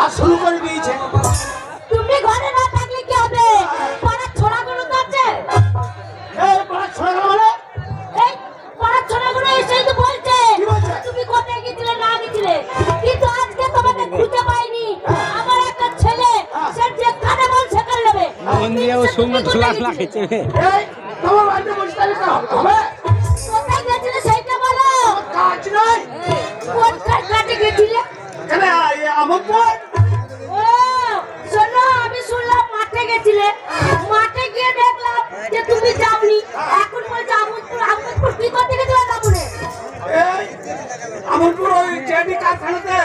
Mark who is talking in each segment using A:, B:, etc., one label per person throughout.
A: আর শুরু করে দিয়েছে।
B: তুমি ঘরে না থাকলে কি হবে? পাড়ার ছোড়াগুলো তো আছে।
A: এই পাড়ার ছোড়াগুলো মানে?
B: এই পাড়ার ছোড়াগুলো এসেই তো বলছে
A: কি বলছে?
B: তুমি কোথায় গেছিলে না গেছিলে, কিন্তু আজকে তোমাকে খুঁজে পাইনি। আমার একটা ছেলে সে যেখানে বল সেখানে নেবে।
C: ইন্ডিয়াও সুন্দর খোলা খোলা খেয়েছে।
A: এই তোমার বাড়িতে বসে থাকলে হবে?
B: কোথায় গেছিলে সেইটা বলো।
A: কাজ নাই।
B: কোন কাজে গেছিলে?
A: কেন আমোদপুর?
B: ও শোনো, আমি শুনলাম মাঠে গেছিলে। মাঠে গিয়ে দেখলাম যে তুমি যাওনি। এখন বলছো আমোদপুর। আমোদপুর কি করতে গেছিলে তারপরে?
A: এই আমোদপুর ওই জেডি কারখানাতে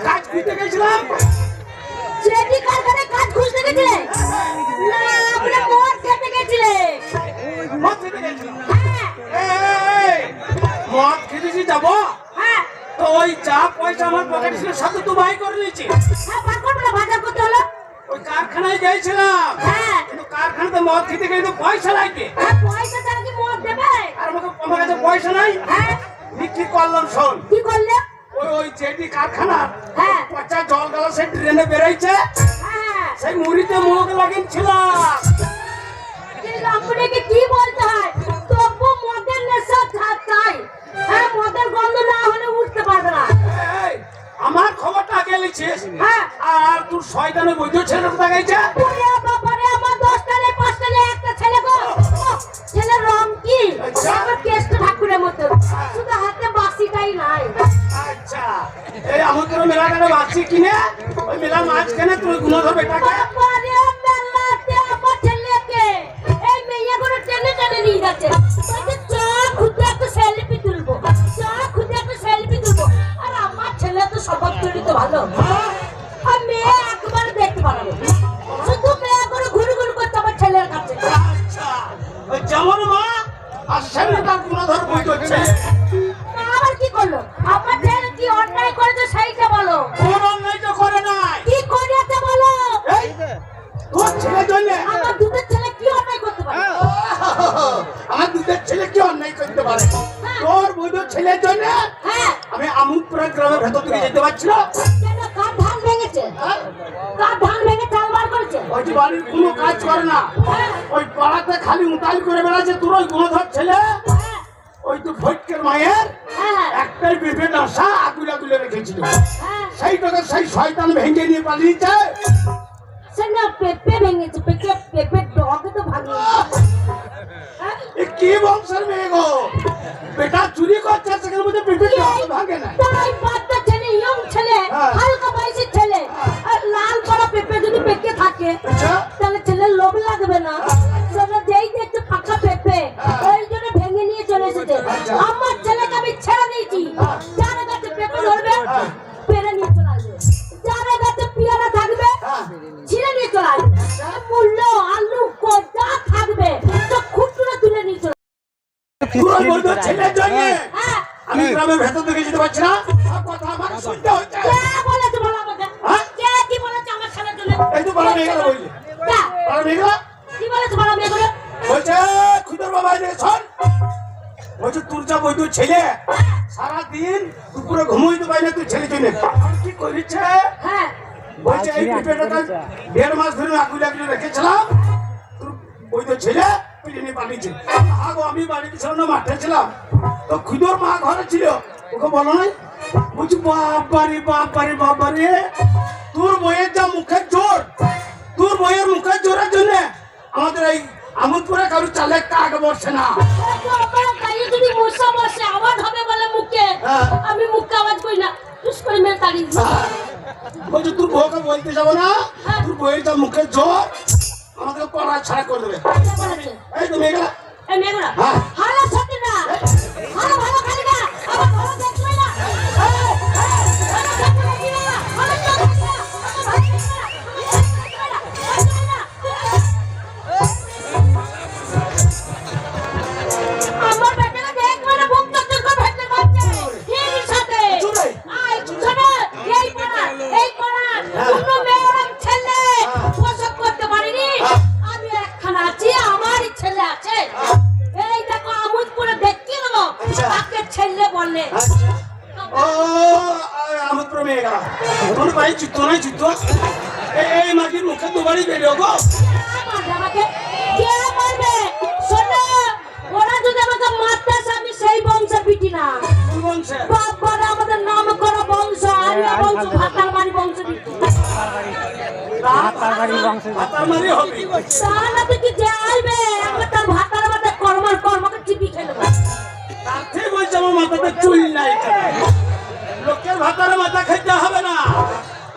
A: কাজ খুঁজতে গেছিলাম।
B: জেডি কারখানায় কাজ খুঁজতে গেছিলে? না, আপনি মদ খেতে গেছিলে।
A: মদ খেতে গেছিলাম।
B: হ্যাঁ
A: এই মদ খেতেছি যাবো?
B: হ্যাঁ
A: তো ওই যা পয়সা আমার পকেটে ছিল সব তো দুবাই করে নিয়েছি।
B: হ্যাঁ, বার করবে না, বাজার করতে হলো।
A: ওই কারখানায় গিয়েছিলাম,
B: হ্যাঁ
A: কিন্তু কারখানাতে মদ খেতে গেলে তো পয়সা লাগবে।
B: হ্যাঁ, পয়সা ছাড়া কি মদ দেবে?
A: আর আমার কাছে পয়সা নাই।
B: হ্যাঁ,
A: বিক্রি করলাম। শোন,
B: কি করলে?
A: ওই জেডি কারখানা
B: হ্যাঁ
A: পচা জল গেল সে ট্রেনে বেরোইছে,
B: হ্যাঁ,
A: সেই মুড়িতে মুখ লাগিয়েছিলাম।
B: কিন্তু আপনাকে কি বলতে হয়? তবু মদের নেশা চাই। হ্যাঁ, মদের গন্ধ না হলে উঠতে পারবে না।
A: এই, আমার খবরটা আগে লিখিস।
B: হ্যাঁ,
A: আর তোর শয়তানের বৈধ ছেলে কোথা গেছে?
B: ওরে বাবারে, আমার 10টা নেই 5টা নেই, একটা ছেলে গো। ছেলের রং কি?
A: আচ্ছা।
B: আমার কেষ্ট ঠাকুরের মতো, শুধু হাতে বাসিটাই নাই।
A: আচ্ছা, এই আমাদের মেলাটাকে বাঁচি কিনে ওই মেলার মাঝখানে তুই গুণধর বেটাকে
B: বাবারে, মেলাতে আমার ছেলেকে এই মেয়েগুলো টেনে টেনে নিয়ে যাচ্ছে। বলছে চা খুদে একটা সেলফি তুলবো, চা খুদে একটা সেলফি তুলবো। আর আমার ছেলে তো স্বভাব চরিত্র ভালো, আর মেয়ে একবারে দেখতে পারো না। শুধু মেয়েগুলো ঘুরে ঘুরে করতে আমার ছেলের কাছে।
A: আচ্ছা, ওই যেমন মা আর সামনে তার গুণধর বই করছে।
B: মা আবার কি করলো? আমার ছেলে কি অন্যায় করেছে সেইটা বলো।
A: কোন অন্যায় তো করে নাই।
B: কি করেছে বলো।
A: এই, তোর ছেলের জন্য
B: আমার দুধের ছেলে কি অন্যায় করতে পারে?
A: আমার দুধের ছেলে কি অন্যায় করতে পারে? তোর বৈধ ছেলের জন্য
B: হ্যাঁ,
A: আমি আমুদপুরা গ্রামের ভেতর দিকে যেতে পারছি না।
B: কেন কার ধান ভেঙেছে? কার ধান ভেঙে চাল বার করেছে?
A: ওই যে বাড়ির কোনো কাজ করে না, ওই পাড়াতে খালি উতাল করে বেড়াচ্ছে। তোর ওই গুণধর ছেলে
B: হ্যাঁ
A: ওই তো ভৈটকের মায়ের
B: হ্যাঁ
A: একটাই পেঁপে ডাসা আগুলা তুলে রেখেছিল,
B: হ্যাঁ,
A: সেইটাকে সেই শয়তান ভেঙে নিয়ে পালিয়েছে।
B: সে না পেঁপে ভেঙেছে, পেঁপে ডগে তো ভাঙে।
A: এ কি বংশের মেয়ে গো? বেটা চুরি করছে, সেখানে মধ্যে পেঁপে ডগ ভাঙে না।
B: তাই বাচ্চা ছেলে, ইয়ং ছেলে,
A: হ্যাঁ।
B: হালকা বয়সী ছেলে, আর লাল করা পেঁপে যদি পেকে থাকে
A: আচ্ছা,
B: তাহলে ছেলের লোভ লাগবে না? সেটা যেই দেখছে পাকা পেঁপে, ওই জন্য ভেঙে নিয়ে চলে এসেছে। আমার ছেলেকে আমি ছেড়ে দিয়েছি, যার কাছে পেঁপে ধরবে পেরে নিয়ে চলে আসবে, যার কাছে পেয়ারা থাকবে ছিঁড়ে নিয়ে চলে আসবে, মূল্য আলু যা থাকবে তো খুচরো তুলে নিয়ে চলে
A: তোর বৈধ ছেলের জন্য
B: হ্যাঁ।
A: আমি গ্রামের ভেতর দিকে যেতে পারছি না। আর কথা আমার শুনতে হচ্ছে।
B: কে বলেছে বলো আমাকে?
A: হ্যাঁ?
B: কে কি বলেছে আমার ছেলের জন্য?
A: এই তো বড় মেয়েগুলো বলছে,
B: কে?
A: বড় মেয়েগুলো
B: কি বলেছে বলো মেয়েগুলো?
A: বলছে খুদর বাবা এদিকে শোন, বলছে তোর যা বৈধ ছেলে সারাদিন দুপুরে ঘুমোইতে পারি না তুই ছেলে জন্য। আর কি করেছে?
B: হ্ঁ,
A: বলছে এই পেঁপেটা 1.5 মাস ধরে আগুলে আগুলে রেখেছিলাম, তোর বৈধ ছেলে পিলে নিয়ে পালিয়েছে। আগো আমি বাড়িতে ছিলাম না, মাঠে ছিলাম, তো খুদর মা ঘরে ছিল, ওকে বলো নাই? বলছি বাবারে বাবারে বাবারে, তোর বইয়ের যা মুখের জোর, তোর বইয়ের মুখের জোরের জন্য আমাদের এই আমোদপুরে কারোর চালে কাক বসে না।
B: আমার গায়ে যদি মশা বসে আওয়াজ হবে বলে মুখে,
A: হ্যাঁ।
B: আমি মুখে আওয়াজ করি না, টুস করে মেরে তাড়িয়ে দিই।
A: বলছে তোর বউকে বলতে যাবো না, তোর বইয়ের যা মুখের জোর আমাদের পড়া ছাড়া করে দেবে।
B: কে বলেছে?
A: এই তো মেয়েগুলা
B: এই মেয়েগুলো
A: হ্যাঁ।
B: ভালো সত্যি না, ভালো ভালো খালি না, আমার ভালো দেখবে না, ভালো দেখবে না, ভালো দেখবে না, ভালো দেখবে না, আমার বেটাকে দেখবে না, মুখ চোখ করে ভেটে খাচ্ছে এর সাথে। আই শোনো, এই পাড়া কোনো মেয়ের ছেলে পোশাক করতে পারিনি। আমি একখানা আছি, আমারই ছেলে আছে। এই দেখো আমোদপুর
A: নাই চিত্ত নাই চিত্ত এই মাটির মুখে দুবারই বেরিয়ে গো
B: আমাকে কে মারবে? শোনো, ওরা যদি আমাকে মারতে আসে, আমি সেই বংশের বিটি না।
A: কোন বংশে?
B: বাবারা আমাদের নাম করা বংশ, আরিয়া বংশ, ভাতারমারি বংশ বিটি।
C: ভাতারবাড়ি বংশ
A: ভাতারমারি হবে
B: তাহলে তো কি যে আইবে আমরা তার ভাতার মাথায় কর্মকে চিপি খেলব।
A: তার থেকে বলছে আমার মাথাতে চুল নাই লোকের ভাতারে মাথা খেতে হবে না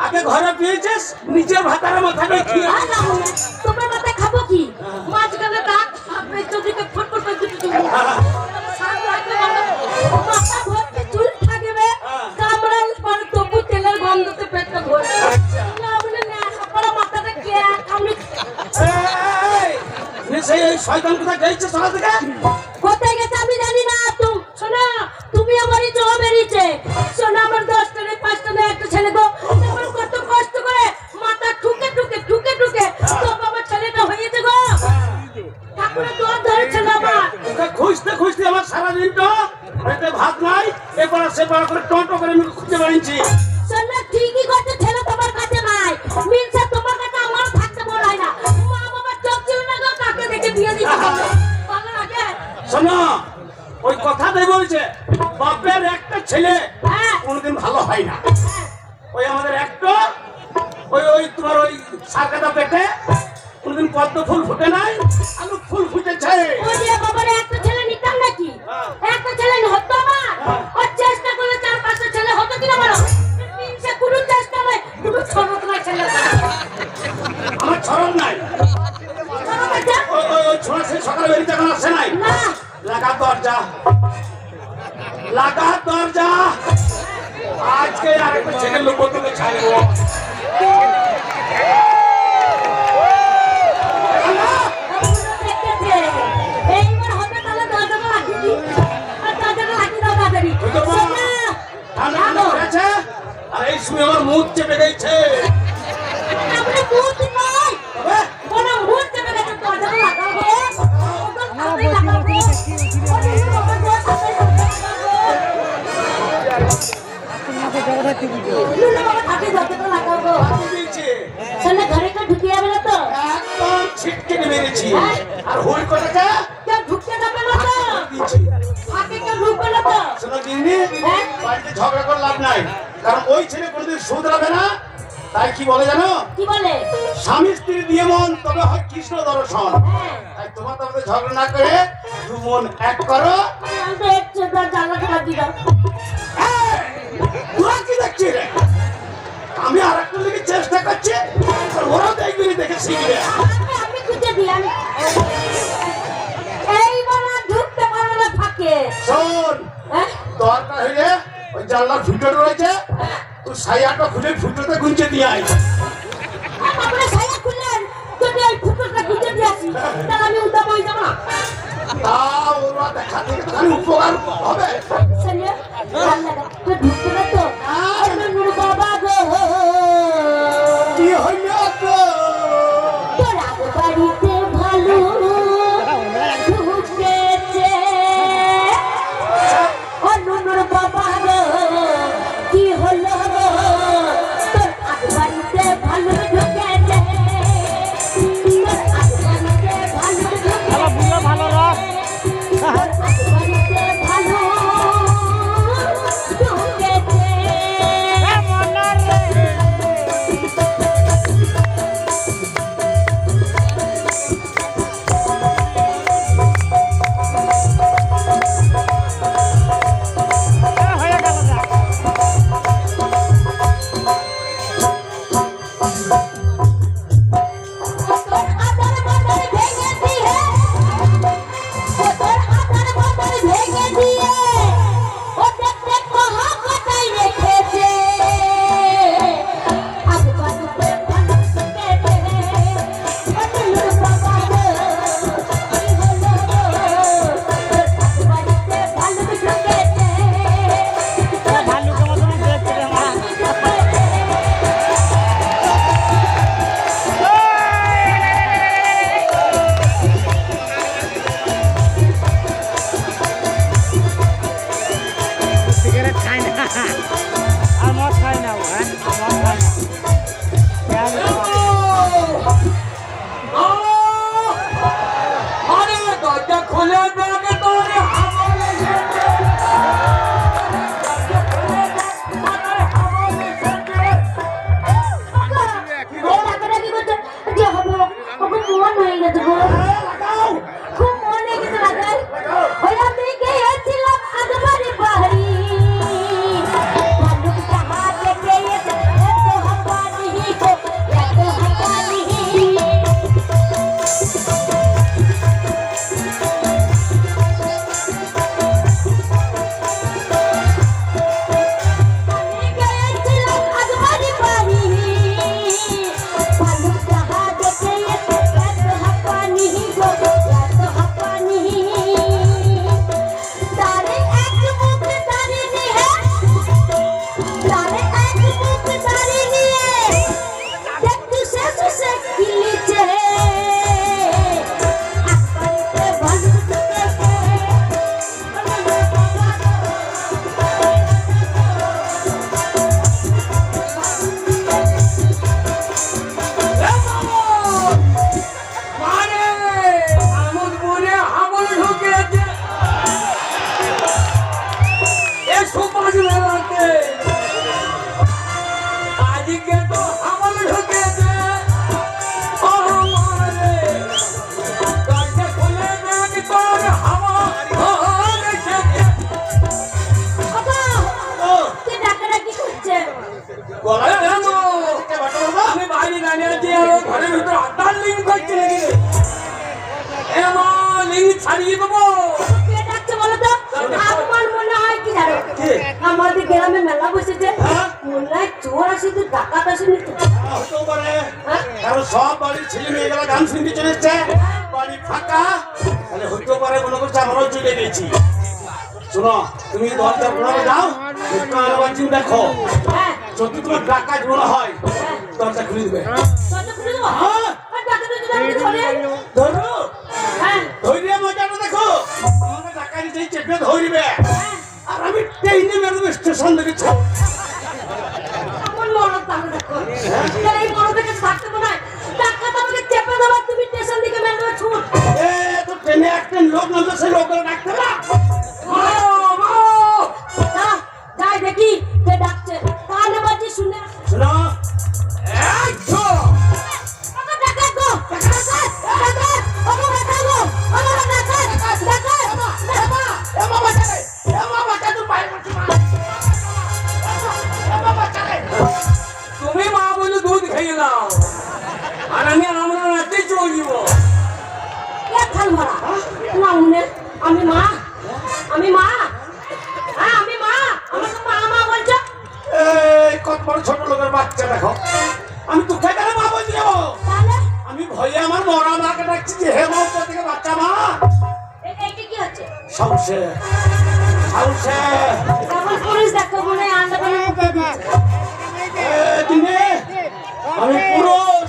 A: আগে ঘরে পেয়েছিস নিজের ভাতারে মাথাটা খেয়ে
B: আর না হলে তোমার মাথায় খাবো কি? মাঝখানে দাঁত আপনি চোখে ফুটফুট করে দুটো চুল। সারা রাতে মাথা ভর্তি চুল থাকবে, কামড়াল পরে তবু তেলের গন্ধতে পেটটা ভরে। না বলে না, আপনার মাথাটা কে কামড়ে?
A: সেই শয়তান কোথায় গেছে সকাল থেকে
B: কোথায় গেছে আমি জানি না। শোনো, তুমি আমারই জমা বেরিয়েছে। শোনো, আমার 10টা নেই, 5টা নেই, একটা ছেলে গো আমার কত কষ্ট করে মাথা ঠুকে ঠুকে তো বাবা ছেলেটা হয়েছে গো। ঠাকুরের দোয়ার ধরেছিল আমার।
A: ওকে খুঁজতে খুঁজতে আমার সারাদিনটা পেটে ভাত নাই এবার সেবার করে টটো করে আমি খুঁজে বেড়াচ্ছি
B: শোনো, ঠিকই করছে, ছেলে তোমার কাছে নাই, মিলছে তোমার কাছে, আমারও থাকতে বলাই না। মা বাবার চোখ ছিল না গো, কাকে দেখে বিয়ে দিতে হবে ভালো লাগে।
A: শোনো ওই কথাটাই বলছে বাপের একটা ছেলে
B: হ্যাঁ
A: কোনোদিন ভালো হয় না ওই আমাদের একটা ওই তোমার ওই সারকাটা পেটে কোনোদিন পদ্ম ফুল ফুটে নাই আলু ফুল ফুটেছে
B: ওই যে বাবার একটা ছেলে নিতাম নাকি? একটা ছেলে হতো আমার, ওর চেষ্টা করলে 4-5টা ছেলে হতো কিনা বলো? সে কোনো চেষ্টা নাই, কোনো ছড়ক না ছেলে।
A: আমার ছড়ন নাই
B: ছড়ক আছে?
A: ওই ছোড়া সে সকালে বেরিয়ে যখন আসে নাই
B: না,
A: লাগা দরজা আজকে আরেকটা ছেলে লোক তোকে ছাড়বো
B: দেখতেছে। এইবার হবে তাহলে দরজাটা লাগিয়ে দিই। আর দরজাটা লাগিয়ে দাও তাড়াতাড়ি। শোনো,
A: ঠান্ডা পড়েছে আর এই সময় আমার মুখ চেপে গেছে
B: আমরা ভূত নই।
A: তবে
B: কোনো ভূত চেপে গেছে, দরজাটা লাগাও গো। তাড়াতাড়ি লাগাও গো। লুলো বাবা থাকে, দরজাটা লাগাও গো।
A: আমি দিয়েছি
B: শোনো, ঘরে কেউ ঢুকে যাবে না তো?
A: একদম ছিটকে মেরেছি আর হুই কটাকে
B: কেউ ঢুকতে যাবে না তো?
A: দিয়েছি
B: ফাঁকে কেউ ঢুকবে না তো?
A: শোনো দিদি বাড়িতে ঝগড়া করে লাভ নাই কারণ ওই ছেলে কোনোদিন শুধরাবে না তাই কি বলে জানো
B: কি বলে?
A: স্বামী স্ত্রী দিয়ে মন তবে হয় কৃষ্ণ দর্শন
B: হ্যাঁ,
A: তাই তোমার তাদের ঝগড়া না করে দু মন এক করো
B: আমি তো এক চোখ আর জানলাটা লাগিয়ে দাও।
A: তোরা কি দেখছি রে আমি আর একটা দিকে চেষ্টা করছি আর ওরাও দেখবি দেখে শিখবে
B: আমি খুঁজে দিই, এইবার আর ঢুকতে পারবে না ফাঁকে।
A: শোন
B: হ্যাঁ?
A: দরকার হইলে ওই জানলার ফুটো রয়েছে তুই সাইয়াটা খুলে ফুটোতে গুঞ্জে দিয়ে আয়
B: আপনারা ছায়া খুললেন, যদি ওই ফুটোটা গুঁজে দিয়ে আসি, তাহলে আমি উল্টা বই যাবো না।
A: তা ওরা দেখা থেকে তাহলে উপকার হবে
B: শোনো, ভাল লাগে, তো ঢুকতে না তো? আমার নুরু বাবা গো,
A: কি হইল তো
B: তোর আগে বাড়িতে ভালো ঢুকেছে। ও নুনুর বাবা গো, কি হলো গো? তোর আগে বাড়িতে ভালো ঢুকেছে। তোর আগে বাড়িতে ভালো ঢুকেছে।
C: বুঝলো ভালো রস
B: তোর আগে বাড়িতে ভালো ঢুকেছে।
D: জানি যে আরো ঘরের ভিতরে আটার লিঙ্ক করছে নাকি এমন লিঙ্ক ছাড়িয়ে দেবো
B: কে ডাকছে বলো তো? আমার মনে হয় কি জানো? আমাদের গ্রামে মেলা বসেছে। মনে হয় চোর আসেছে, ডাকাত আসেনি তো।
A: হতেও পারে কারণ সব বাড়ির ছেলে মেয়েগুলা গান শুনতে চলে এসছে বাড়ি ফাঁকা তাহলে হতেও পারে মনে করছে আমরাও চলে গেছি শোনো তুমি দরজার কোণে যাও একটু আলোবাজি দেখো
B: হ্যাঁ,
A: যদি তোমার ডাকাত মনে হয় দরজা খুলে দেবে
B: দরজা খুলে দেবো? আর ডাকাত যদি আমাকে ধরে?
A: ধরো
B: হ্যাঁ,
A: ধৈর্য মজাটা দেখো আমাকে ডাকাতি যেই চেপে ধরবে আর আমি ট্রেনে মেরবে স্টেশন থেকে ছাড়
B: আমার মরদ তাহলে দেখো। তাহলে এই মরদকে থাকতে মনে হয়। ডাকাত আমাকে চেপে ধরো, তুমি স্টেশন দিকে মেরে দেবে, ছুট।
A: এ তো ট্রেনে একটা লোক নামলে সেই লোকগুলো ডাকতে না
B: দাঁড়া, যাই দেখি কে ডাকছে। কানে বাজি শুনে।
A: শোনো এই তো
B: ওকে ডাকাত গো, ডাকাত, ডাকাত, ওকে ডাকাত গো, ওকে ডাকাত, ডাকাত, ডাকাত।
A: এ বাবা চলে এ বাবা চলে তুই বাইরে বসে মা এ বাবা চলে
D: তুমি মা বলে দুধ খেয়ে নাও আর আমি আমরা রাতে চলে যাব
B: কে খাল ভরা? না উনি, আমি মা, আমি মা, হ্যাঁ আমি মা, আমাকে মা মা বলছো?
A: এই কত বড় ছোট লোকের বাচ্চা দেখো আমি তো খেয়ে গেলে মা বলছি যাবো
B: তাহলে
A: আমি ভয়ে আমার মরা মাকে ডাকছি যে হে মা থেকে বাচ্চা মা
B: এইটা কি হচ্ছে?
A: সাউসে সাউসে
B: এখন পুলিশ দেখো মনে হয় আন্ডা বানিয়ে
A: দিনে আমি পুরুষ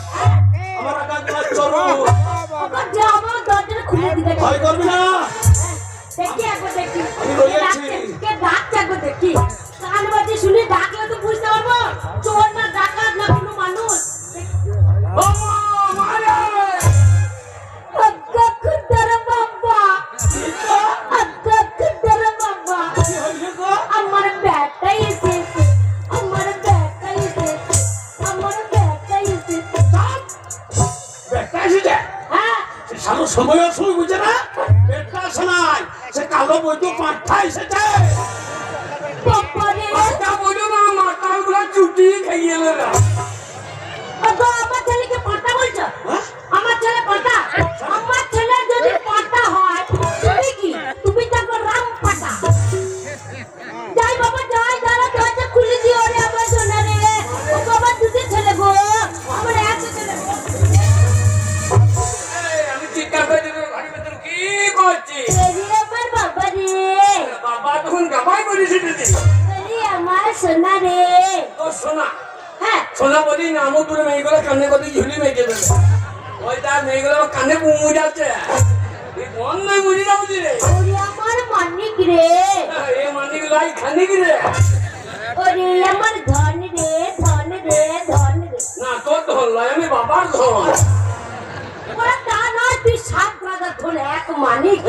A: আমার আগাগুলা চরু
B: ওকে যাবো, দরজাটা খুলে দিতে।
A: ভয় করবি না
B: দেখি একবার দেখি।
A: আমি রয়েছি।
B: কে ডাকছে একবার দেখি। কান বাজি শুনে ডাকলে তো বুঝতে পারবো চোর না ডাকাত না কোনো মানুষ। আজ্ঞা খুদ্দার বাবা, আজ্ঞা খুদ্দার বাবা,
A: কি হয়েছে গো?
B: আমার ব্যাটাই এসেছে, আমার ব্যাটাই এসেছে, আমার ব্যাটাই এসেছে।
A: বেটা এসেছে
B: হ্যাঁ,
A: সে সালো সময় সময় বুঝে না বেটা আসে নাই সে কালো বৈদ্য পাঠা এসেছে
B: বাবা রে,
D: তা বলো না মাথাগুলো চুটি খাইয়ে না
B: আজ্ঞা আমার ছেলেকে পাটা বলছো? আমার ছেলে পাটা? আমার ছেলে যদি পাটা হয় তুমি কি? তুমি তাকে রাম পাটা। যাই বাবা যাই, দাঁড়া দরজা খুলে দিও রে আমার সোনা রে। ও বাবা দুটো ছেলে গো, আমার একটা ছেলে।
D: আমি চিন্তা করে দিল ঘরের ভিতরে কি করছি
B: রে আমার বাবা রে,
D: বাবা তখন গাবাই করেছি দিদি
B: রে আমার সোনা রে।
D: তো শোনা
B: হ্যাঁ,
D: সোনা বলি নামও দূরে মেয়েগুলো কানে কত ঝুলি মেয়ে দেবে ওই তার মেয়েগুলো কানে পুমু যাচ্ছে এই বন্ধ বুঝি না বুঝি রে
B: ওরে আমার মানিক রে,
D: এই মানিগুলো খানে কি রে
B: ওরে আমার ধন রে, ধন রে, ধন রে।
D: না তোর ধন নয় আমি বাবার ধন
B: ওরা তা নয়, তুই 7 ব্রাদার ধন এক মানিক।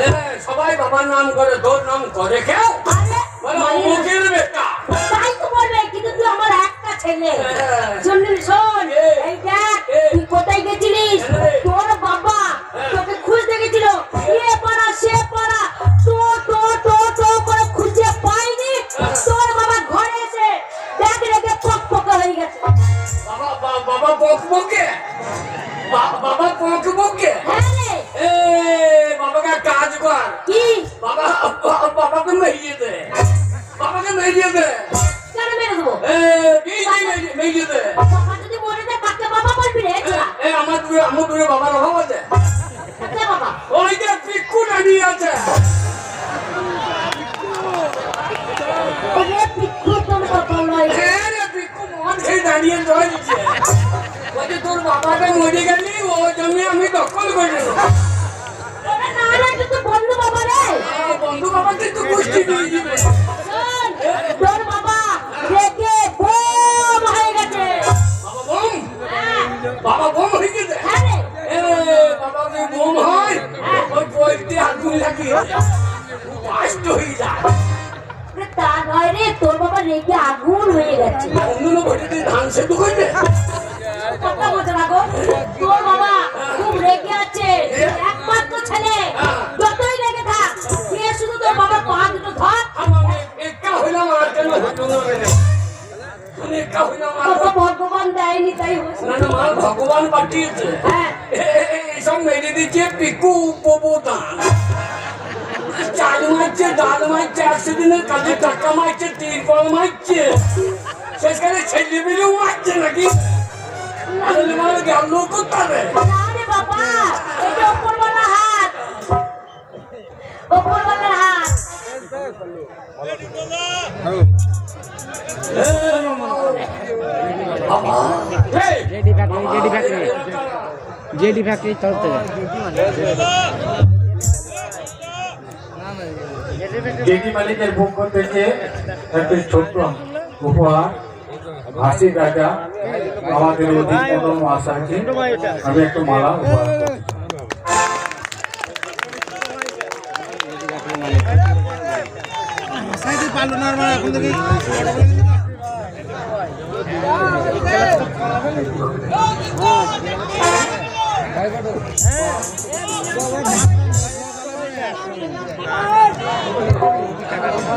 D: সবাই বাবার নাম করে তোর নাম করে কেউ
B: আরে
D: বলে
B: মানিক।
D: অমুকের বেটা
B: তাই তো বলবে, কিন্তু তুই আমার একটা ছেলে।
D: হ্যাঁ।
B: শোন শোন,
D: এ।
B: এই দেখ
D: এ।
B: তুই কোথায় গেছিলিস?
D: এ।
B: তোর বাবা
D: হ্যাঁ।
B: তোকে খুঁজতে গেছিল, এ পাড়া সে পাড়া, তো করে খুঁজে পাইনি।
D: হ্যাঁ।
B: তোর বাবা ঘরে এসে ব্যাগ রেখে পক হয়ে গেছে।
D: বাবা বক বকে বাবা বক বকে
B: হ্যাঁ রে,
D: এ বাবাকে কাজ কর
B: কি
D: বাবাকে মেরিয়ে দে বাবাকে মেরিয়ে দে
B: কেন মেরে দেবো?
D: এ কি মেরিয়ে দে
B: বাবা যদি মরে যায় কাকে বাবা বলবি রে?
D: এ আমার দূরে বাবার অভাব আছে
B: কাকে বাবা?
D: ওই যে পিকু দাঁড়িয়ে আছে
B: ওরে পিকু তোর বাবা নয়।
D: হ্যাঁ রে পিকু মন খেয়ে দাঁড়িয়ে জয় দিচ্ছে ওই যে তোর বাবাটা মরে গেলি ও জমি আমি দখল করে নেবো
B: ওরে না না, তুই তো বন্ধু বাবা রে।
D: বন্ধু বাবাকে তো কুস্তি দিয়ে দিবে
B: শোন, তোর বাবা রেগে বোম হয়ে গেছে।
D: বাবা বোম
B: হ্যাঁ,
D: বাবা বোম হয়ে গেছে
B: হ্যাঁ রে,
D: এ বাবা যদি বোম হয় ওই বইতে আগুন লাগিয়ে বাস্ট হয়ে যায়
B: ওরে তা নয় রে, তোর বাবা রেগে আগুন হয়ে গেছে।
D: অন্য ভোটে ধান সেদ্ধ করবে
B: কথা বলছে না গো, তোর বাবা খুব রেগে আছে। একমাত্র ছেলে, যতই রেগে থাক, সে শুধু তোর বাবার পা দুটো ধর।
D: আমার একা হইলাম আর কেন
B: দেয়নি তাই হয়েছে।
D: না না মাল ভগবান পাঠিয়েছে।
B: হ্যাঁ
D: এইসব মেরে দিচ্ছে পিকু উপবোদান, চাল মারছে, ডাল মারছে, 100 দিনের কাজে টাকা মারছে, তিরপল মারছে, শেষকালে ছেলে মেয়েও মারছে নাকি? ছেলে মেয়ে গেল কোথায়?
B: না রে বাবা, এটা উপরওয়ালার হাত, উপরওয়ালার হাত।
A: এই,
C: জেডি ফ্যাক্টরি তরফ থেকে
E: জেডি মালিকের পক্ষ থেকে একটি ছোট্ট উপহার, হাসি রাজা আমাদের অধিকতম আশা আছে, আমি একটু মালা উপহার করছি।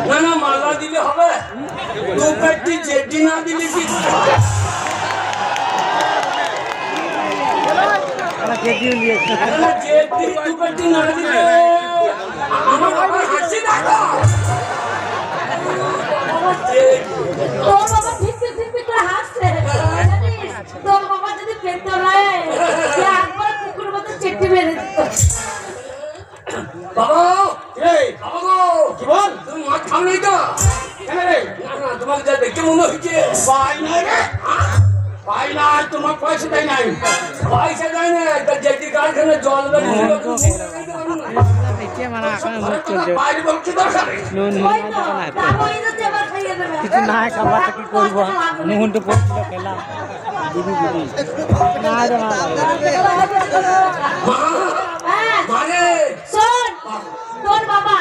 D: না না মালা দিলে হবে, দু পেটি জেডি না দিলে কি? না, জেডি দু পেটি না দিলে আমার বাবার হাসি দেখো।
B: তোর বাবা ঠিক করে হাসছে, জানিস? তোর বাবা যদি পেত নয়, সে একবার কুকুর মতো চেটে মেরে দিত।
D: বাবা,
A: এই,
D: বাবা গো,
A: কি বল?
D: তুমি মাছ খাও নাই তো?
A: কেন রে?
D: না না তোমাকে যা দেখে মনে হচ্ছে
A: পাই নাই রে, পাই নাই, তোমার পয়সা দেয় নাই।
D: পয়সা দেয় না, একটা জেডি কারখানা জল
C: দেখে মানে এখন মুখ চলছে
A: বাইরে বল কি দরকার?
C: নুন
B: ওই তো, তারপর এই যে এবার খাইয়ে দেবে।
C: কিছু না খাবার কি করবো, নুন তো পড়ছিল খেলাম দিদি না রে মা
B: হ্যাঁ,
D: মানে
B: শোন, তোর বাবা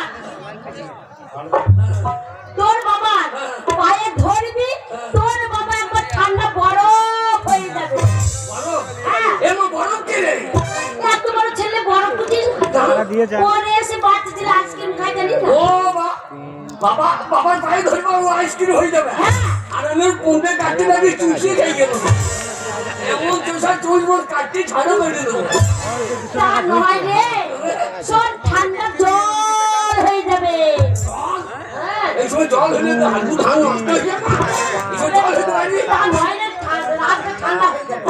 B: পায়ে ধরবি, তোর বাবা একবার ঠান্ডা বরফ হয়ে যাবে।
D: বরফ,
B: হ্যাঁ,
D: এমন বরফ কি রে?
B: এত বড় ছেলে বরফ বুঝিস না?
C: দিয়ে যা
B: পরে এসে বাচ্চা ছেলে আইসক্রিম খাই জানি না?
D: ও বাবা, বাবার পায়ে ধরবো ও আইসক্রিম হয়ে যাবে। আর আমি পুঁতে কাটতে লাগি চুষিয়ে খেয়ে গেল, এমন চুষা চুষবো কাটতে ছাড়া বেরিয়ে দেবো।
B: তা নয় রে, শোন, ঠান্ডা জল হয়ে যাবে। হ্যাঁ,
D: এই সময় জল হলে তো আলু ধান নষ্ট হয়ে যাবে, এই সময় জল হতে পারি।
B: তা নয় রে, রাতে ঠান্ডা হয়ে যাবে।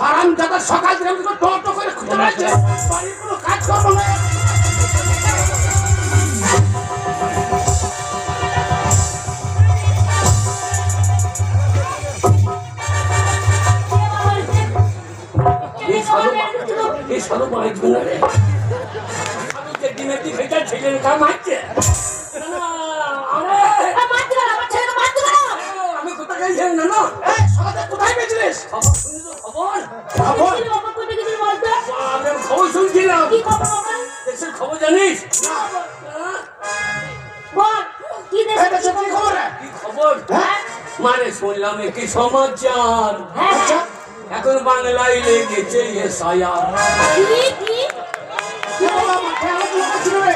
A: হারাম দাদা সকাল থেকে আমি টো করে খুঁজে বেড়াচ্ছে, বাড়ির কোনো কাজ করবো না।
D: এই সালো মাইক না রে, আমি যে ডিমেটি খেতে ছেলের কাম মারছে। আমি কোথায় গেছি না না,
A: এই, সকালে কোথায় গেছিলিস?
D: খবর শুনি তো খবর,
A: খবর?
D: আমি খবর শুনছিলাম।
B: কি খবর বাবা?
D: দেশের খবর জানিস?
A: না।
B: বল, কি
A: এই
B: দেশে
A: দেশে কি খবর রে?
D: কি খবর?
A: হ্যাঁ?
D: মানে শুনলাম কি সমাচার,
B: হ্যাঁ,
A: আচ্ছা,
D: এখন বাংলায় লেগেছে এ সায়া।
B: কি কি
A: কি বাবা, মাঠে আলোচনা করছিল রে?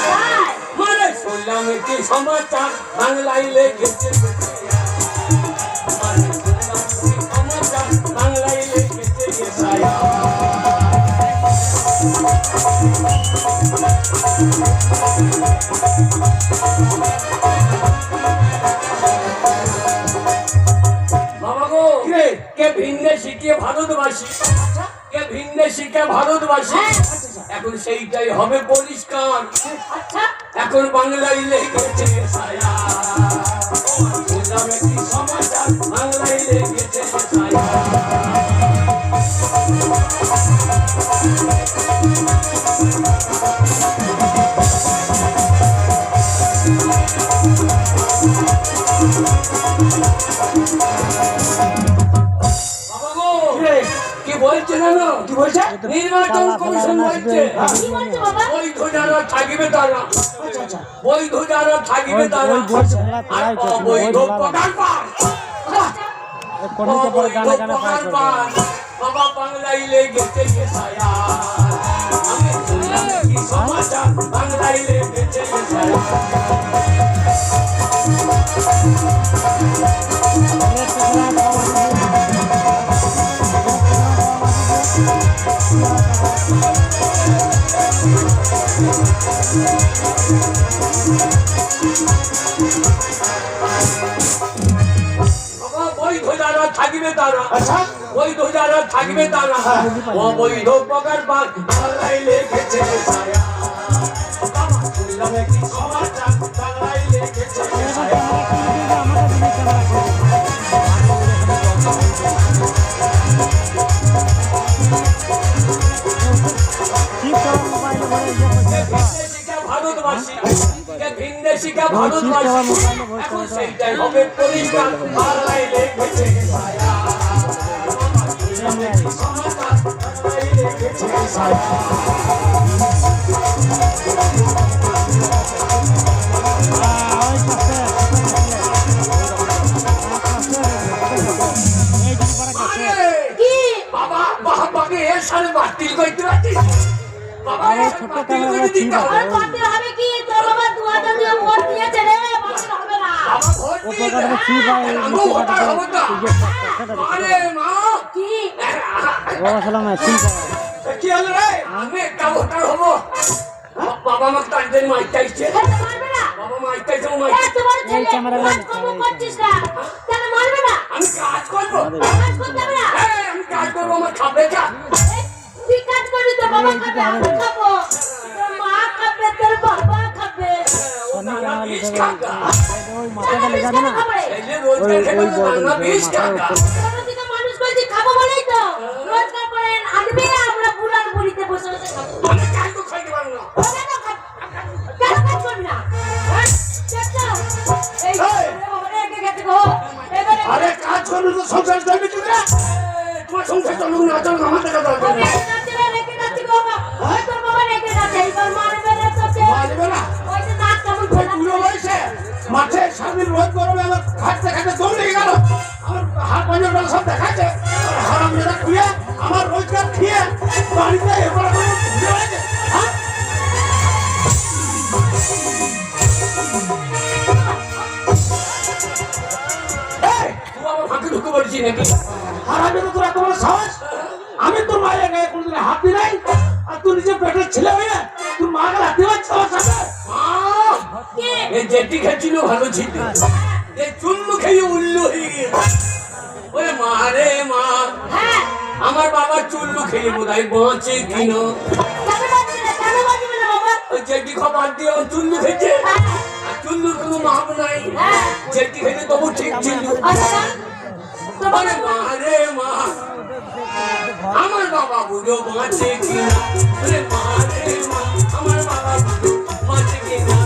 B: তাই?
D: মানে শুনলাম কি সমাচার, বাংলায় লেগেছে এ সায়া। মানে শুনলাম কি সমাচার, বাংলায় লেগেছে এ সায়া। বাবা গো, কে ভিন্নে শিখিয়ে ভারতবাসী, কে ভিন্নে শিখে ভারতবাসী, এখন সেইটাই হবে পরিষ্কার।
B: আচ্ছা,
D: এখন বাংলায় লেগেছে ছায়া, বললাম কি সমাচার, বাংলায় লেগেছে ছায়া। বাবা গো, কি বলছে জানো?
A: কি বলছে?
D: নির্বাচন কমিশন বলছে
B: কি বলছে বাবা?
D: বৈধ যারা থাকিবে তারা,
A: আচ্ছা, আচ্ছা।
D: বৈধ যারা থাকিবে তারা, আর অবৈধ প্রধান পান,
C: কোনটা পরে গানা গানা পায়
D: অবৈধ প্রধান পান। বাবা বাংলায় লেগেছে এ ছায়া, আমি শুনলাম কি সমাচার বাংলায় লেগেছে ছায়া বৈধ যারা থাকিবে তারা
A: আচ্ছা
D: বৈধ যারা থাকবে তারা অবৈধ প্রকার বাংলায় লেগেছে ছায়া আমার শুনলাম কি সমাচার বাংলায় লেগেছে ছায়া ভারতবাসী ভিনদেশিকা ভারতবাসী এখন সেইটাই হবে পরিষ্কার বাংলায় লেগেছে ছায়া আমার সমাচার বাংলায় লেগেছে ছায়া
B: কি
D: বাবা বাবাকে এর সাথে বাতিল করতে পারছিস বাবা বাতিল করে দিতে হবে
B: আর বাতিল হবে কি তোর বাবা 2000 দিয়ে ভোট দিয়েছে রে বাতিল হবে না
D: বাবা ভোট দিয়ে আমিও ভোটার হবো না আরে মা
B: কি
D: কি হলো রে আমি একটা ভোটার হবো বাবা আমাকে টানতেন মাইক চাইছে
B: খেতে পারবে না
D: বাবা মাইক চাইছে মাইক
B: এ তোমার ছেলে কাজকর্ম করছিস না কেন মারবে না
D: আমি কাজ করবো
B: কাজ করতে হবে না
D: আমি কাজ করবো আমার খাবে কা
B: এই, তুই কাজ করবি তোর বাবা খাবে আমি খাবো তোর মা খাবে তোর বাবা খাবে
D: ও নানা বিষ খাগা
B: মাথাটা লেগে যাবে না
D: এলে রোজগার খেলে নানা বিষ খাগা
B: ছোটদিকে মানুষ কইছি খাবো বলেই তো রোজগার করে আনবি আমরা বুড়ার বুড়িতে বসে বসে খাবো
D: আমি কাজ তো খাইতে পারবো না
B: কেন কাজ করবি না হ্যাঁ? চেষ্টা। এই বাবা রে, একে গেছে গো। এবারে
A: আরে কাজ করলে তো সংসার চলবে কি করে
D: তোমার সংসার চলুক না চলুক আমার টাকা দরকার নেই
B: রেখে যাচ্ছি রে, রেখে যাচ্ছি গো বাবা। ওই তোর বাবা রেখে যাচ্ছে, এইবার মারবে রে তোকে।
A: মারবে না
B: ওই যে নাক কেমন
A: ওই
B: খোলা
A: বুড়ো বয়সে মাঠে সারাদিন রোদ গরমে আমার খাটতে খাটতে দম লেগে গেল আমার হাত পাঞ্জাটা সব দেখাচ্ছে হারাম মেয়েরা খুঁয়ে আমার রোজগার খেয়ে বাড়িতে এবার হ্যাঁ এই,
D: তুই আমার ফাঁকে ঢুকে পড়ছি নাকি
A: হারামে তো তোর এত বড় সাহস আমি তোর মায়ের গায়ে কোনোদিন হাত দিই নাই আর তুই নিজের পেটের ছেলে হয়ে তোর মাকে হাত দিবার সাহস আছে
B: কে?
D: এই যেটি খেয়েছিল ভালো ছিল এই চুল্লু খেয়ে উল্লু হয়ে গিয়ে ওরে মা রে মা
B: হ্যাঁ,
D: আমার বাবা চুল্লু খেয়ে বোধহয় বাঁচে কিনো
B: কেন বাজবে না? কেন বাজবে না বাবা?
D: ওই যেটি খাবার দিয়ে ও চুল্লু খেয়েছে
B: হ্যাঁ,
D: আর চুল্লুর কোনো মাপ নাই
B: হ্যাঁ।
D: যেটি খেলে তবু ঠিক ছিল
B: আচ্ছা, তোর বাবা
D: আরে মা রে মা আমার বাবা বুঝো বাঁচে কিনা আরে মা রে মা আমার বাবা বুঝো বাঁচে কিনা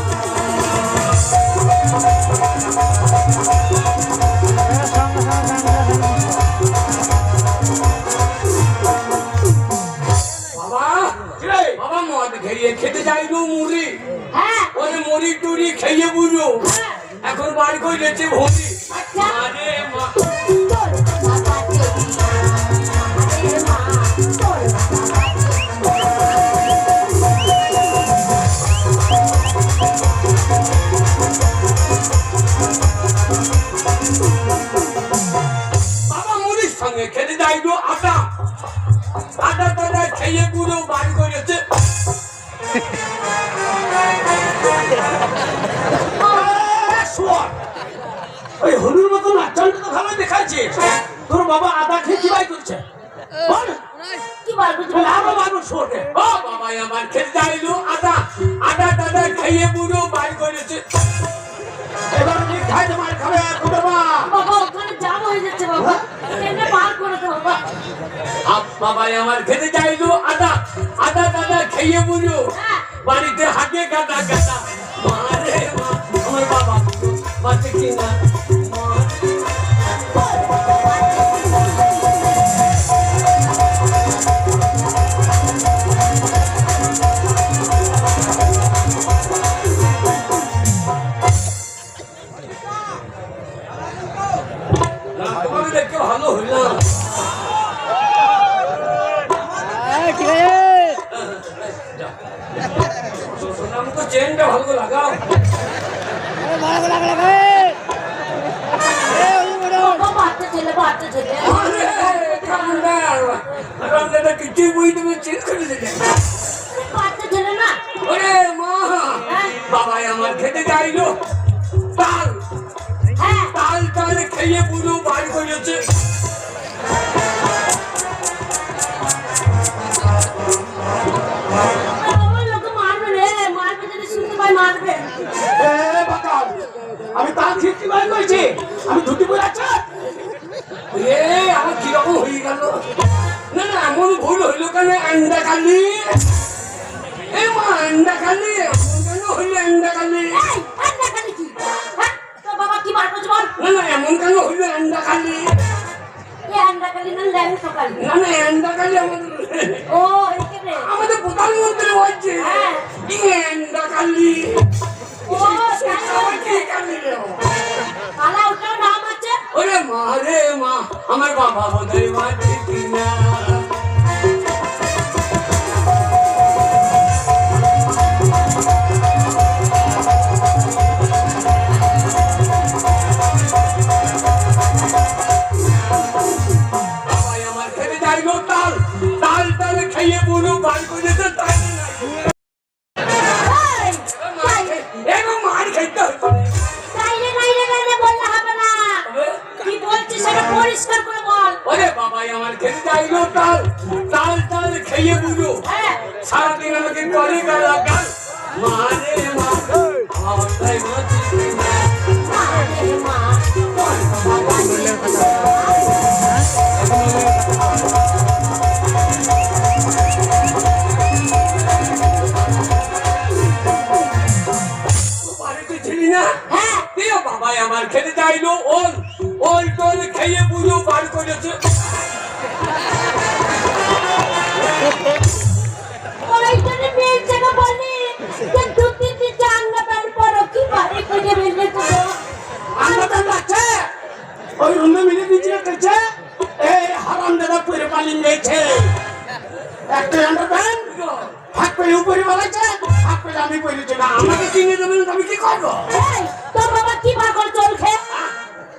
D: বাবা
A: কিরে
D: বাবা মদ খেয়ে খেতে চাইলো মুড়ি
B: হ্যাঁ,
D: ওই মুড়ি টুড়ি খেয়ে বুঝো এখন বার করে লেছে ভরি আরে মা
B: তোর বাবা চেয়ে, আরে মা, তোর বাবা
D: বাবা মুড়ির সঙ্গে খেতে চাইলো আটা আটা টাটা খেয়ে পুরো বার করেছে
A: শুয়ার ওই হলুর মতন আচরণটা তো ভালো দেখাচ্ছে তোর বাবা আদা খেয়ে কি বাই করছে বল
B: কি বলবো তুমি?
A: বলে আরো মানুষ শুয়ারকে
D: ও বাবা আমার খেতে চাইলো আটা আটা টাটা খেয়ে পুরো বার করেছে
A: এবার আমি খাইতে মার খাবে তোর মা
B: বাবা ওখানে জাম হয়ে যাচ্ছে বাবা ট্রেনে পার করে দে বাবা
D: বাবা আমার খেতে চাইলো আটা আটা টাটা খেয়ে পুরো
B: হ্যাঁ,
D: বাড়িতে হাতে কাটা কাটা মা রে মা আমার বাবা বাঁচে কিনা মা তোমাকে দেখতে ভালো হইলাম তো চেনটা ভালো করে লাগাও।
B: বাবা, বাচ্চা ছেলে, বাচ্চা ছেলে।
D: আরে, ঠান্ডা। রমজানটা কিছুই বুঝতে পারছি না, করে দিলে।
B: বাচ্চা ছেলে না?
D: ওরে মা, বাবাই আমার খেতে চাইলো তাল,
B: হ্যাঁ।
D: তাল তাল খেয়ে পুরো বার করেছে।
B: আমার লোকে মারবে রে, মারবে যদি শুনতে পাই মারবে।
A: এ বাকাল, আমি তার খিস্তি বাই করেছি, আমি ধুতি পরে আছে।
D: এ আমার কিরকম হয়ে গেল। না না, এমন ভুল হইল কেন? আন্ডা খালি, এ মা আন্ডা খালি, এমন কেন হইল আন্ডা খালি?
B: এই, আন্ডা খালি কি? হ্যাঁ? তোর বাবা কি বার করছে বল?
D: না না, এমন কেন হইল আন্ডা খালি?
B: এ আন্ডা খালি না ল্যাং সকাল?
D: না না, আন্ডা খালি আমাদের,
B: ও, এখানে।
D: আমাদের প্রধানমন্ত্রী বলছে
B: হ্যাঁ।
D: আন্ডা খালি।
B: ও, তাই
D: আবার
B: বলছে।
D: কি খালি রে?
B: পালা ওটাও নাম আছে।
D: ওরে মা রে মা, আমার বাবা বোধহয় মাঝে কিনা। বাবাই আমার খেতে চাইলো তাল, তাল তাল খেয়ে পুরো বার করেছে, তাই নাই।
B: এই, তাই,
D: এবং মার খেতে হতো।
B: তাইলে নাইলে নাইলে বললে হবে না। কি বলছিস সেটা পরিষ্কার করে বল।
D: ওরে বাবাই আমার খেতে চাইলো তাল, তাল তাল খেয়ে পুরো
B: হ্যাঁ।
D: সারাদিন আমাকে করে গেল গাল। মা রে মা, আমার তাই মাঝে কিনা।
B: আরে মা, তোর বাবা জানে।
D: বাড়িতে ছিলি না?
B: হ্যাঁ।
D: দিও বাবাই আমার খেতে চাইলো ওল, ওল টোল খেয়ে পুরো বার করেছে।
B: ওই জন্য মেয়েটাকে বলি যে দু তিন দিন জানলা বাড়ি পড়ো কি বাড়ি করে বেঁধে দেবো।
A: আন্ডা টান্ডা আছে, ওই রুমে মিলে দিচ্ছে করছে। এই হারাম দাদা পরে পালিয়ে গেছে। একটা আন্ডার প্যান্ট হাত পেয়ে উপরে বালাইছে, হাত পেয়ে আমি পরেছি না।
D: আমাকে কিনে দেবেন তো আমি কি করবো?
B: এই, তোর বাবা কি বার করেছে ওলকে?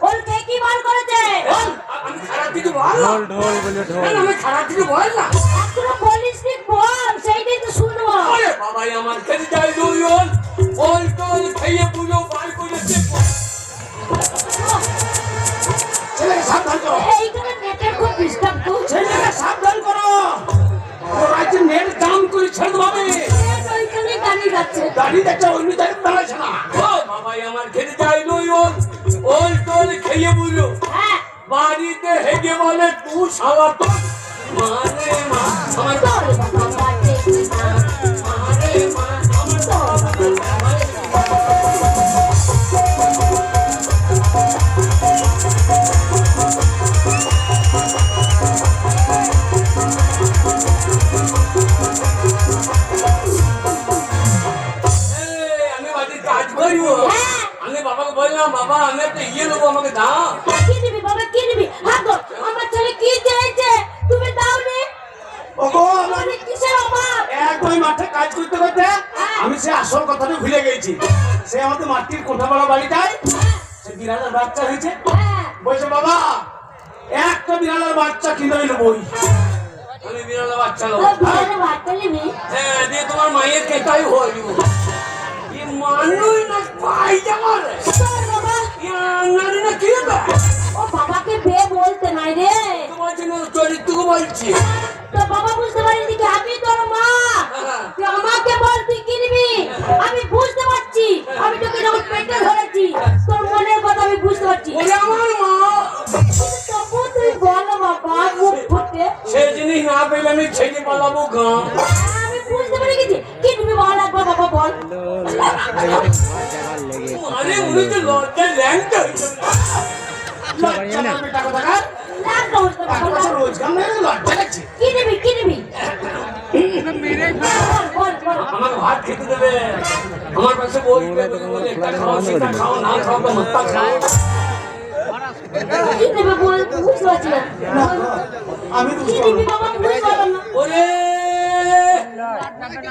B: ওলকে কি বার করেছে?
D: বল, আমি খারাপ কিছু বললাম?
C: ঢোল ঢোল বলে ঢোল।
D: না, না, আমি খারাপ কিছু বললাম?
B: এখনো বলিস নি, বল, সেইটাই তো শুনবো।
D: ওরে বাবাই আমার খেতে চাইলো ওল, ওল টোল খেয়ে পুরো বার করেছে।
A: ছেলেকে সাবধান করো,
B: এইখানে নেটের খুব ডিস্টার্ব তো।
A: ছেলেকে সাবধান করো। ওর আজকে নেট জাম করে ছেড়ে দেবো আমি।
B: নেট ওইখানে দাঁড়িয়ে যাচ্ছে।
A: গাড়ি দেখছে অন্য জায়গায় দাঁড়াচ্ছে না।
D: ও বাবাই আমার খেতে চাইলো ওল, ওল টোল খেয়ে পুরো
B: হ্যাঁ,
D: বাড়িতে হেগে বলে তুই সারা তো। মা রে মা, আমার
B: তোর বাবা বাড়ি না।
D: আরে মা, আমার
B: তোর বাবা বাড়ি।
D: এই, আমি বাড়ির কাজ করবো।
B: হ্যাঁ।
D: আমি বাবাকে বললাম, বাবা আমি একটা ইয়ে নেবো, আমাকে দাও।
B: কি নিবি বাবা, কি নিবি? হ্যাঁ গো, আমার ছেলে কি চেয়েছে তুমি দাও নি।
A: ওগো আমার
B: মানে কিসের অভাব?
A: একদম মাঠে কাজ করতে করতে আমি সে আসল কথাটা ভুলে গেছি। সে আমাদের মাটির কোঠাপাড়া বাড়িটায় সে বিড়ালের বাচ্চা হয়েছে।
B: হ্যাঁ,
A: বলছে বাবা একটা বিড়ালের বাচ্চা কিনে নিল বই।
D: আমি বিড়ালে বাচ্চা
B: ও
D: নেবো।
B: বিড়ালে বাচ্চা নিবি?
D: হ্যাঁ, দিয়ে তোমার মায়ের কেটাই হইব। ই মানুষ না পাই যাবার।
B: তোর বাবা,
D: ই আন্নারি না কি হবে?
B: ও বাবাকে বে বলতে নাই রে।
D: তোমার জন্য চরিত্র বলছি।
B: তোর বাবা বুঝতে পারিনি কি আমি তোর মা।
D: হ্যাঁ।
B: তুই আমাকে বল তুই কি নিবি। আমি বুঝতে পারছি, আমি তোকে যখন পেটে ধরেছি তোর মনের কথা আমি বুঝতে পারছি।
D: ওরে আমার মা,
B: কিন্তু তবু তুই বল বাবা, মুখ ফুটে।
D: সে জিনিস না পেলে আমি ছেড়ে পালাবো গা।
B: আমি বুঝতে পেরে গেছি কি তুমি বল একবার বাবা বল।
D: আরে উনি তো লজ্জা ল্যাংটা হয়ে যাবে।
A: লজ্জা না বেটা কোথাকার?
B: লাগলো বুঝতে
A: এক
B: পারবো
A: বছর
B: না।
A: রোজগার নেই, লজ্জা লাগছে।
B: কি নিবি কি নিবি? বল বল বল।
D: আমাকে ভাত খেতে দেবে, আমার কাছে বলবে বলে একটা খাও সেটা খাও, না খাও তো মাথা খাও।
B: কি নেবে বল, বুঝতে পারছি না।
A: আমি
B: কি
A: বুঝতে
B: নিবি
A: পারবো না।
B: বাবা বুঝতে পারলাম না।
D: ওরে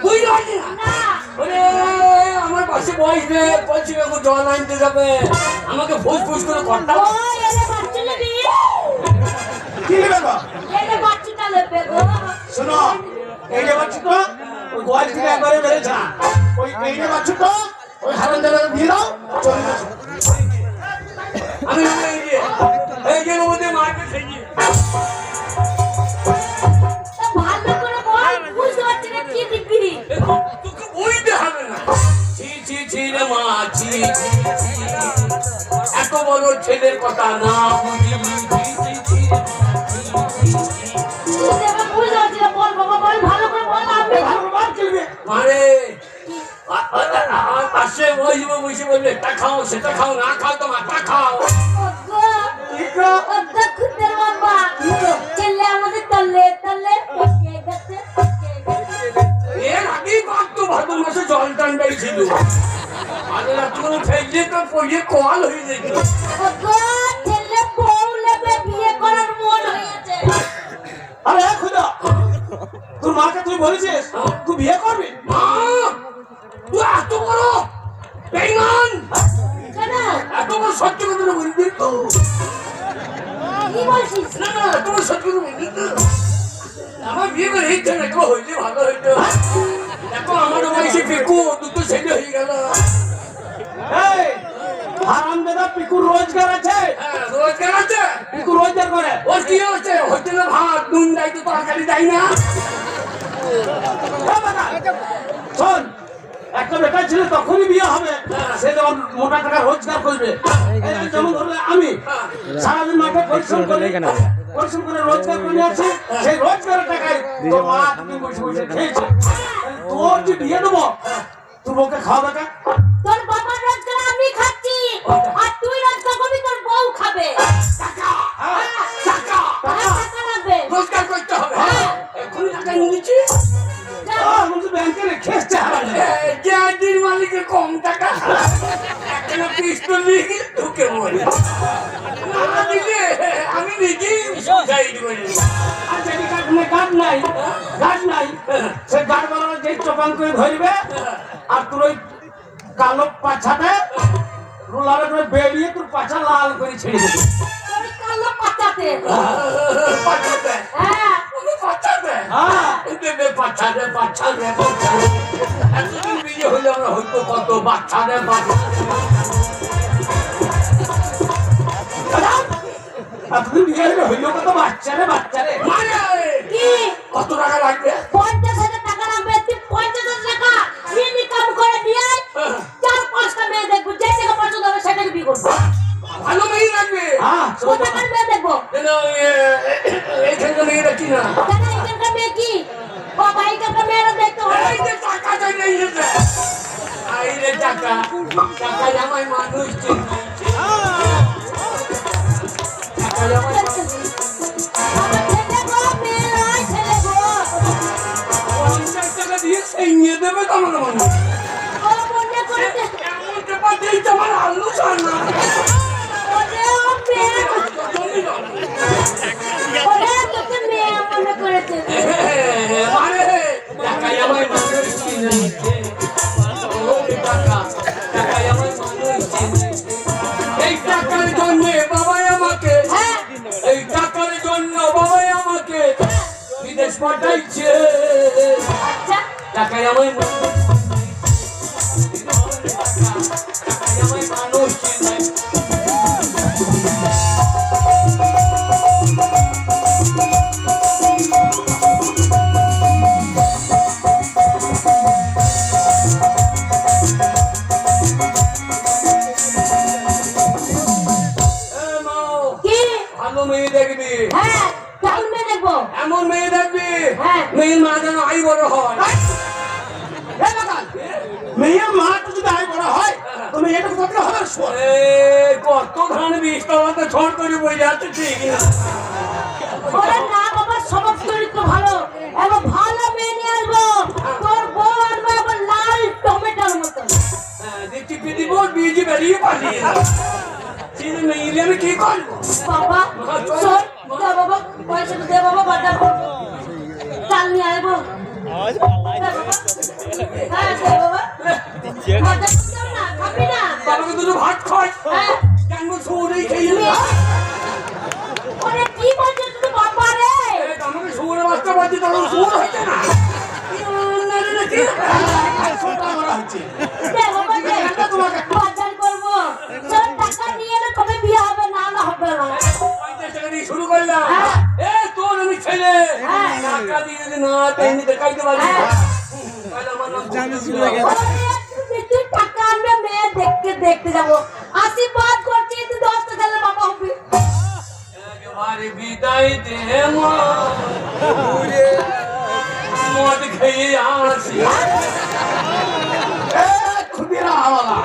D: বুঝতে পারছি না।
B: না,
D: ওরে পাশে বসবে বলছি কাকু জল আনতে যাবে আমাকে ফুস ফুস করে কর্তা
B: ও এলে বাচ্চা নেবি
A: কি নেবে গো?
B: এলে বাচ্চাটা নেবে গো
A: শোনো এই যে বাচ্চা তো ওই গোয়াল থেকে একবারে বেড়েছে না ওই এই যে বাচ্চা তো ওই হারান জায়গায় দিয়ে দাও চলে যাও।
D: আমি এই যে ওদের মাকে ঠেকিয়ে
B: তা ভালো করে বল বুঝতে পারছি না কি দিবি
D: তোকে বইতে হবে না ছি ছি ছি রে মা ছি ছি ছি এত বড় ছেলের কথা না বুঝি ছি ছি ছি রে মা, ছি, ছি, ছি।
B: তুই এবার বুঝতে পারছি না বল বাবা বল ভালো করে বল আমি
A: ভালো বার খেলবে
D: মারে পাশে বসবো বসে বলবে এটা খাও সেটা খাও না খাও তো মাথা খাও
B: ওগো
A: ঠিক গো?
B: ওগো খুদের বাবা ছেলে আমাদের তলে তলে পকে গেছে
D: এর আগেই কত ভাদ্র মাসে জল টান্ডাই ছিল আগে রাতগুলো ফেললে তো পড়িয়ে কল হয়ে যেত
B: ওগো ছেলে বউ নেবে বিয়ে করার মন হয়েছে
A: আরে খুদা তোর মাকে তুই বলেছিস তুই বিয়ে করবি
D: মা তুই এত বড় বেঈমান
B: কেন
D: এত বড় সত্যি কথা বলবি তো
B: কি বলছিস
D: না না এত বড় সত্যি কথা বলবি তো আমার বিয়ে করে ইচ্ছে দেখো হইলে ভালো হইতো দেখো আমার বয়সে পিকু দুটো ছেলে হয়ে গেল
A: এই হারামজাদা পিকুর রোজগার আছে
D: হ্যাঁ রোজগার আছে
A: পিকু রোজগার করে
D: ওর কি হচ্ছে হোটেলে ভাত নুন দেয় তো তরকারি দেয় না
A: এ বাবা, শোন একটা বেটা ছিল তখনই বিয়ে হবে সে যখন মোটা টাকা রোজগার করবে এই যেমন ধরলে আমি সারাদিন মাঠে পরিশ্রম করে রোজগার করে আসি সেই রোজগারের টাকায় তোর মা তুমি বসে বসে খেয়েছে তোর যে বিয়ে দেবো তোর বউকে খাওয়া দেখা
B: তোর বাবার রোজগার আমি খাচ্ছি আর তুই রোজগার করবি তোর বউ খাবে
D: টাকা টাকা
B: টাকা লাগবে
D: রোজগার করতে হবে এখনই টাকা নিয়েছি
A: আমাদের ব্যাংকে রেখে এসছে
D: জাহাজের মালিকের কম টাকা একটা পিস্তল নিয়ে গিয়ে ঢুকে মরে না দিলে আমি নিজেই সুসাইড করে নেব।
A: আর যদি গাছ নাই সে গাছ বানানো যে চপান করে ধরবে আর তোর ওই কালো পাছাতে রোলারে করে বেরিয়ে তোর পাছা লাল করে ছেড়ে দেবে
B: তোর কালো পাতাতে
D: পাঠাতে
B: হ্যাঁ
D: পাঠাতে
A: হ্যাঁ
D: দেবে পাঠাতে পাঠাতে এতদিন বিয়ে হইলে আমরা হয়তো কত বাচ্চারে
A: এতদিন বিয়ে হইলো কত বাচ্চারে
B: কি
D: কত টাকা লাগবে
B: 50,000 টাকা লাগবে তুই 50,000 টাকা ইনকাম করে দিয়ে আয়। 4-5টা মেয়ে দেখবো যে টাকা পছন্দ হবে সেটাকে বিয়ে করবো
D: ভালো মেয়ে লাগবে
A: হ্যাঁ
B: কোথাকার মেয়ে দেখবো
D: এইখানে মেয়েরা কি না
B: কেন এখানকার মেয়ে কি বাবা এখানকার মেয়েরা দেখতে হবে
D: এই যে টাকা চাই না এই রে টাকা টাকা জামাই মানুষ চিনি টাকা জামাই
B: আমার ছেলে গো মেয়ে নয় ছেলে গো
D: 50 টাকা দিয়ে সেঙে দেবে তোমার মানুষ
B: ও মনে করেছে
D: এমন টাকা দিয়ে তোমার আলু ছানা
B: ওরে ও মেয়ে ওরে তোকে মেয়ে মনে করেছে
D: মানে টাকা জামাই মানুষ চিনি টাকা টাকা জামাই মানুষ চিনি এই টাকার জন্য বাবা আমাকে
B: হ্যাঁ
D: এই টাকার জন্য বাবা আমাকে বিদেশ পাঠাইছে
B: আচ্ছা
D: টাকা আমায় মানুষ চিনে
B: কি
D: ভালো মেয়ে দেখবি
B: হ্যাঁ কেমন মেয়ে দেখবো
D: এমন মেয়ে দেখবি
B: হ্যাঁ।
D: মেয়ের মা যেন আই বড় হয়
A: মেয়ের মা তো যদি আয় বড় হয় তুমি এটা করতে হবে শোন
D: কত ধান বীজ তলাতে ছড় করে বই যাচ্ছে ঠিক না
B: ওরে না বাবা স্বভাব চরিত্র ভালো এবং ভালো মেয়ে নিয়ে আসবো তোর বউ আনবো এবং লাল টমেটোর মতন
D: দেখছি পৃথিবী বীজ বেরিয়ে পালিয়ে চিনি মেয়ে আমি কি করবো
B: বাবা শোন দে বাবা পয়সা দে বাবা বাজার করবো চাল নিয়ে আসবো
C: আওয়াজ পালাই
B: হ্যাঁ দে বাবা মজা করছো না খাবি না
D: বাবাকে দুটো ভাত খাই
B: হ্যাঁ
D: কেন শুনেই খেয়ে না
B: ওরে কি বলছিস তুই বাবা রে
D: আমাকে শুনে বাচ্চা বাচ্চা তাহলে শুন হইতে না
A: ছোটা মারা হচ্ছে
B: দে বাবা দে
A: এটা তোমাকে
B: বাজার করবো সব টাকা নিয়ে না কবে বিয়ে হবে না না হবে না
D: 50 টাকা দিয়ে শুরু করলাম এ তোর আমি ছেলে টাকা দিয়ে যদি না তেমনি দেখাইতে পারি তাহলে আমার নাম জানিস
B: তুই টাকা আনবে মেয়ে দেখতে যাবো আশীর্বাদ করছি তুই 10টা ছেলে বাবা হবি
D: একেবারে বিদায় দে মা মদ খেয়ে আসি
A: খুবিরা আওয়ালা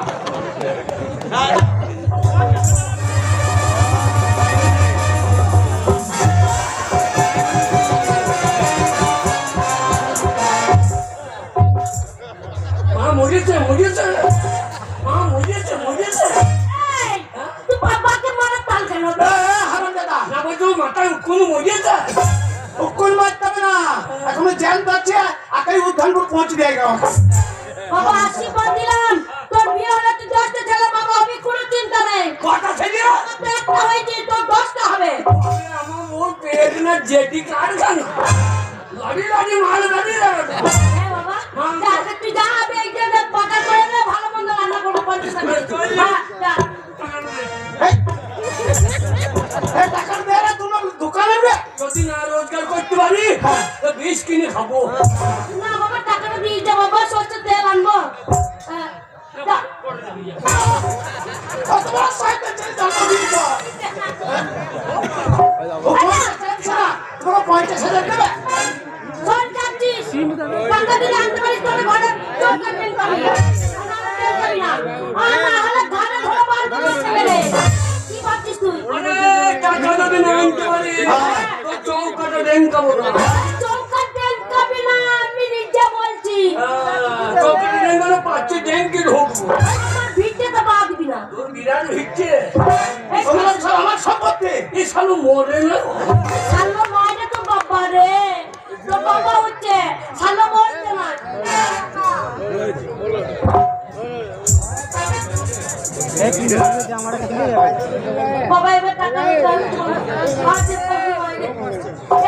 D: মা মরেছে মরেছে মা মরেছে মরেছে
B: এই, তুই বাবাকে মারা তাল কেন
A: হারাম দাদা
D: না বলতো মাথায় কোনো মরেছে
A: উকুল মারতে হবে না এখন জ্যান পাচ্ছে আকাই উদ্ধানপুর পৌঁছে দেয় গা
B: বাবা আশীর্বাদ দিলাম তোর বিয়ে হলে তুই 10টা ছেলে বাবা হবি কোনো চিন্তা নেই
D: কথা ছেলে
B: আমার তো একটা হয়েছে তোর 10টা হবে
D: আমার ওর পেট না জেটি কার গান লাড়ি লাড়ি মাল লাড়ি লাড়ি
B: হ্যাঁ বাবা যা তুই যা আমি এই যে পাকা করে নে ভালো মন্দ রান্না করবো 50 টাকা হ্যাঁ, যা।
A: এই টাকার দেয় তোমার দোকানে রে
D: যদি না রোজগার করতে পারি তো বিষ কিনে খাবো
B: না বাবা টাকাটা দিয়ে যা বাবা সরষের তেল আনবো হ্যাঁ, যা।
A: তোমার সাইডে চলে যাও তুমি তো তোমার 50,000 দেবে
B: শোন যাচ্ছিস টাকা দিলে আনতে পারিস তোর ঘরে তোর কাটেন পাবি না হলে ঘরে ধরে বার করে ছেড়ে কি ভাবছিস তুই
D: টাকা যদি না আনতে পারি তো চৌকাটা ডেং খাবো না
B: চৌকা তেল খাবি না আমি নিজে বলছি
D: চৌকাটা ডেং গেলে পাচ্ছে ডেং কি ঢুকবো
B: আমার ভিটে তো পা দিবি না
D: তোর বিরাট হিচ্ছে
B: এই
A: আমার সম্পত্তি
D: এই শালু মরে না
B: সালো মাইনে তো বাবা রে তো বাবা হচ্ছে সালো বলতে না বাবা এবার টাকা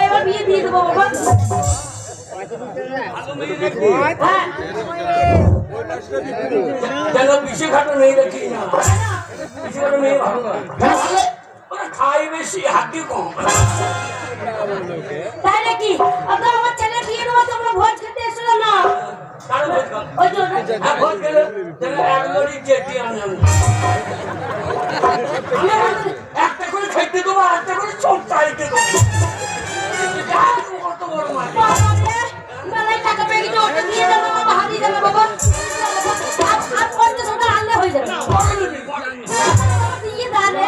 B: এবার বিয়ে দিয়ে দেবো বাবা হ্যাঁ
D: যেন পিছিয়ে খাটো নেই রাখি না পিছিয়ে খাটো নেই ভালো না ওরা খাই বেশি হাতি কম
B: তাই নাকি আপনার আমার ছেলে বিয়ে দেবো তোমরা ভোজ খেতে এসো না
D: তার ভোজ খাও
B: ওই জন্য
D: হ্যাঁ ভোজ গেলে যেন এক লড়ি চেটি আনলাম একটা করে খাইতে দেবো একটা করে সব চাইতে দেবো কত বড় মাছ
B: বাবা রে মেলায় টাকা পেয়ে গেছে ওটা দিয়ে দেবো বাবা হারিয়ে যাবে বাবা আর 50 টাকা আনলে হয়ে যাবে দিয়ে দাঁড়ে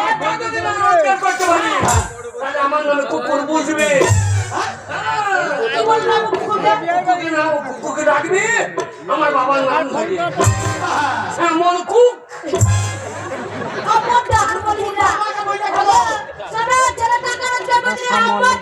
D: রোজগার করতে পারি তাহলে আমার নামে কুকুর বুঝবে
B: কি বললাম
D: কুকুরকে না কুকুরকে রাখবি আমার বাবার নাম ধরে এমন কুক
B: আমার ডাক বলি না সারা ছেলে টাকা রাখতে পারে আমার